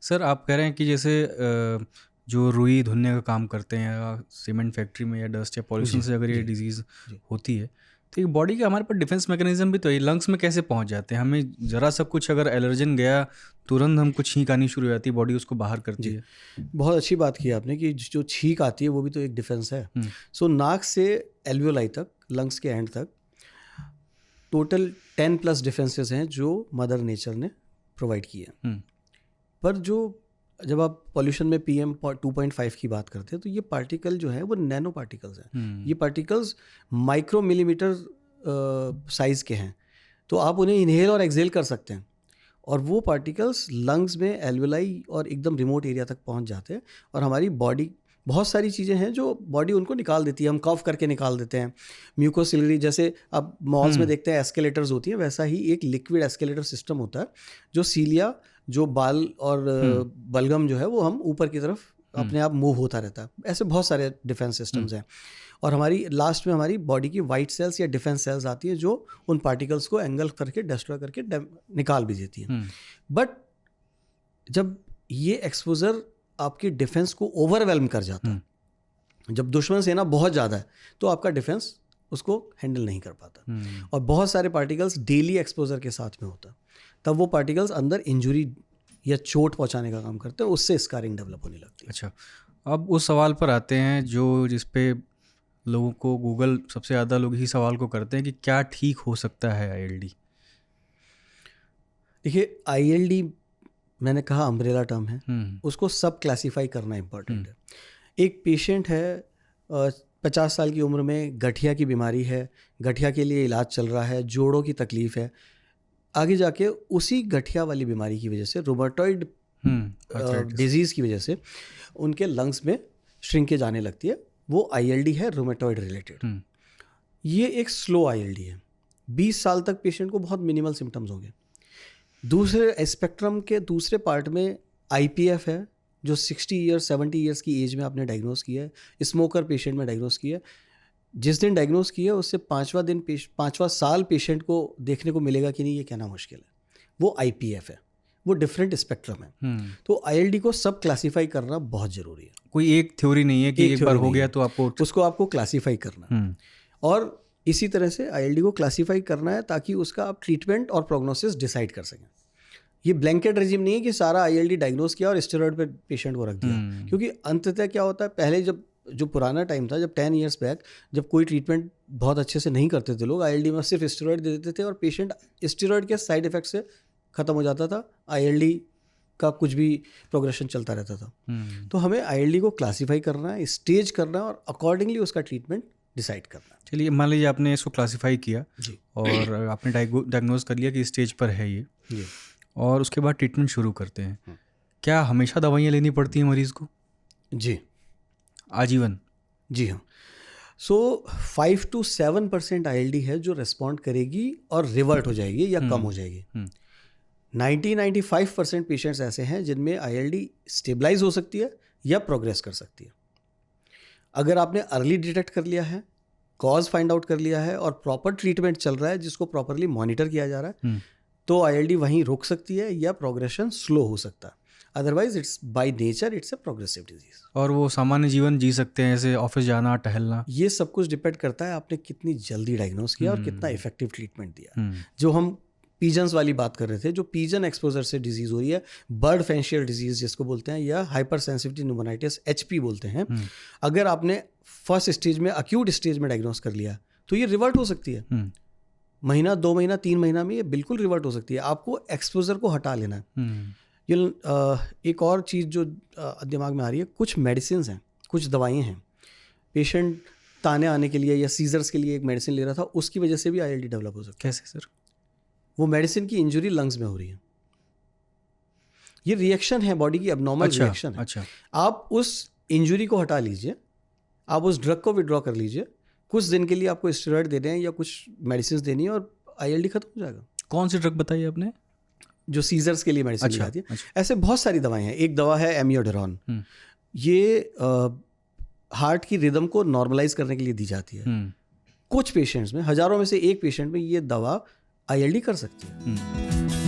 Sir आप कह रहे हैं कि जैसे जो रुई धुनने का काम करते हैं या सीमेंट फैक्ट्री में या डस्ट या पॉल्यूशन से अगर ये डिजीज़ होती है तो ये बॉडी का हमारे पास डिफेंस मैकेनिज्म भी तो है, लंग्स में कैसे पहुंच जाते हैं? हमें ज़रा सा कुछ अगर एलर्जन गया तुरंत हमको छींक आनी शुरू हो जाती है, बॉडी उसको बाहर करती है। बहुत अच्छी बात की आपने कि जो छींक आती है वो भी तो एक डिफेंस है। सो नाक से एल्वियोलाई तक, लंग्स के एंड तक टोटल 10+ डिफेंसेस हैं जो मदर नेचर ने प्रोवाइड किए हैं। पर जब आप पॉल्यूशन में PM 2.5 की बात करते हैं तो ये पार्टिकल जो है वो नैनो पार्टिकल्स हैं। ये पार्टिकल्स माइक्रो मिलीमीटर साइज़ के हैं, तो आप उन्हें इनहेल और एक्सहेल कर सकते हैं और वो पार्टिकल्स लंग्स में एल्वियोलाई और एकदम रिमोट एरिया तक पहुंच जाते हैं और हमारी बॉडी बहुत सारी चीज़ें हैं जो बॉडी उनको निकाल देती है। हम कॉफ करके निकाल देते हैं। म्यूकोसिलरी, जैसे आप मॉल्स में देखते हैं एस्केलेटर्स होती हैं, वैसा ही एक लिक्विड एस्केलेटर सिस्टम होता है जो सीलिया, जो बाल और बलगम जो है वो हम ऊपर की तरफ अपने आप मूव होता रहता है। ऐसे बहुत सारे डिफेंस सिस्टम्स हैं और हमारी लास्ट में हमारी बॉडी की वाइट सेल्स या डिफेंस सेल्स आती है जो उन पार्टिकल्स को एंगल्फ करके डिस्ट्रॉय करके निकाल भी देती है। बट जब ये एक्सपोजर आपकी डिफेंस को ओवरवेल्म कर जाता है, जब दुश्मन सेना बहुत ज़्यादा है तो आपका डिफेंस उसको हैंडल नहीं कर पाता और बहुत सारे पार्टिकल्स डेली एक्सपोजर के साथ में होता है, तब वो पार्टिकल्स अंदर इंजुरी या चोट पहुंचाने का काम करते हैं, उससे स्कारिंग डेवलप होने लगती है। अच्छा, अब उस सवाल पर आते हैं जिस पे लोगों को गूगल सबसे ज़्यादा लोग ही सवाल को करते हैं कि क्या ठीक हो सकता है ILD? देखिए, ILD मैंने कहा अम्ब्रेला टर्म है, उसको सब क्लासीफाई करना इम्पोर्टेंट है। एक पेशेंट है 50 साल की उम्र में, गठिया की बीमारी है, गठिया के लिए इलाज चल रहा है, जोड़ों की तकलीफ है, आगे जाके उसी गठिया वाली बीमारी की वजह से, रूमेटॉइड डिजीज़ की वजह से उनके लंग्स में श्रिंकेज आने लगती है। वो ILD है, रूमेटॉइड रिलेटेड। ये एक स्लो ILD है। 20 साल तक पेशेंट को बहुत मिनिमल सिम्टम्स होंगे। दूसरे स्पेक्ट्रम के दूसरे पार्ट में IPF है जो 60 ईयर्स 70 ईयर्स की एज में आपने डायग्नोस किया है, स्मोकर पेशेंट में डायग्नोस किया है। जिस दिन डायग्नोस किया उससे 5वां साल पेशेंट को देखने को मिलेगा कि नहीं, ये कहना मुश्किल है। वो IPF है, वो डिफरेंट स्पेक्ट्रम है। तो ILD को सब क्लासीफाई करना बहुत ज़रूरी है। कोई एक थ्योरी नहीं है कि एक बार हो गया तो आपको क्लासीफाई करना और इसी तरह से ILD को क्लासीफाई करना है ताकि उसका आप ट्रीटमेंट और प्रोग्नोसिस डिसाइड कर सकें। ये ब्लैंकेट रेजिम नहीं है कि सारा ILD डायग्नोस किया और स्टेरॉइड पे पेशेंट को रख दिया, क्योंकि अंततः क्या होता है, पहले जो पुराना टाइम था, जब 10 ईयर्स बैक, जब कोई ट्रीटमेंट बहुत अच्छे से नहीं करते थे लोग, ILD में सिर्फ स्टेरॉइड दे देते थे और पेशेंट स्टेरॉइड के साइड इफेक्ट से ख़त्म हो जाता था, ILD का कुछ भी प्रोग्रेशन चलता रहता था। तो हमें ILD को क्लासीफाई करना है, स्टेज करना है और अकॉर्डिंगली उसका ट्रीटमेंट डिसाइड करना है। चलिए, मान लीजिए आपने इसको क्लासीफाई किया और आपने डायग्नोज कर लिया कि स्टेज पर है ये, और उसके बाद ट्रीटमेंट शुरू करते हैं। क्या हमेशा दवाइयाँ लेनी पड़ती हैं मरीज़ को? जी, आजीवन? जी हाँ। सो 5 to 7% ILD है जो रिस्पॉन्ड करेगी और रिवर्ट हो जाएगी या कम हो जाएगी। 90-95% पेशेंट्स ऐसे हैं जिनमें ILD स्टेबलाइज हो सकती है या प्रोग्रेस कर सकती है। अगर आपने अर्ली डिटेक्ट कर लिया है, कॉज फाइंड आउट कर लिया है और प्रॉपर ट्रीटमेंट चल रहा है जिसको प्रॉपरली मॉनिटर किया जा रहा है, तो ILD वहीं रुक सकती है या प्रोग्रेशन स्लो हो सकता है। Otherwise it's by nature it's a progressive disease. और वो सामान्य जीवन जी सकते हैं, जैसे ऑफिस जाना, टहलना? ये सब कुछ डिपेंड करता है आपने कितनी जल्दी डायग्नोस किया और कितना इफेक्टिव ट्रीटमेंट दिया। जो हम पीजन्स वाली बात कर रहे थे, जो पीजन एक्सपोजर से डिजीज हो रही है, बर्ड फेंशियल डिजीज जिसको बोलते हैं, या हाइपर सेंसिटिविटी न्यूमोनाइटिस HP बोलते हैं, अगर आपने फर्स्ट स्टेज में, अक्यूट स्टेज में डायग्नोस कर लिया तो ये रिवर्ट हो सकती है। महीना, 2 महीना, 3 महीना में ये बिल्कुल रिवर्ट हो सकती है। आपको एक्सपोजर को हटा लेना है। ये एक और चीज़ जो दिमाग में आ रही है, कुछ मेडिसिन हैं, कुछ दवाइयाँ हैं, पेशेंट ताने आने के लिए या सीजर्स के लिए एक मेडिसिन ले रहा था, उसकी वजह से भी ILD डेवलप हो सकता है। कैसे सर? वो मेडिसिन की इंजरी लंग्स में हो रही है। ये रिएक्शन है, बॉडी की एबनॉर्मल रिएक्शन है। अच्छा। आप उस इंजरी को हटा लीजिए, आप उस ड्रग को विड्रॉ कर लीजिए, कुछ दिन के लिए आपको स्टेरॉइड दे दें या कुछ मेडिसिन देनी है और ILD खत्म हो जाएगा। कौन सी ड्रग बताई आपने? जो सीजर्स के लिए मेडिसिन आती है। ऐसे बहुत सारी दवाएं हैं। एक दवा है एमियोडेरॉन, ये हार्ट की रिदम को नॉर्मलाइज करने के लिए दी जाती है। कुछ पेशेंट्स में, हजारों में से एक पेशेंट में ये दवा ILD कर सकती है।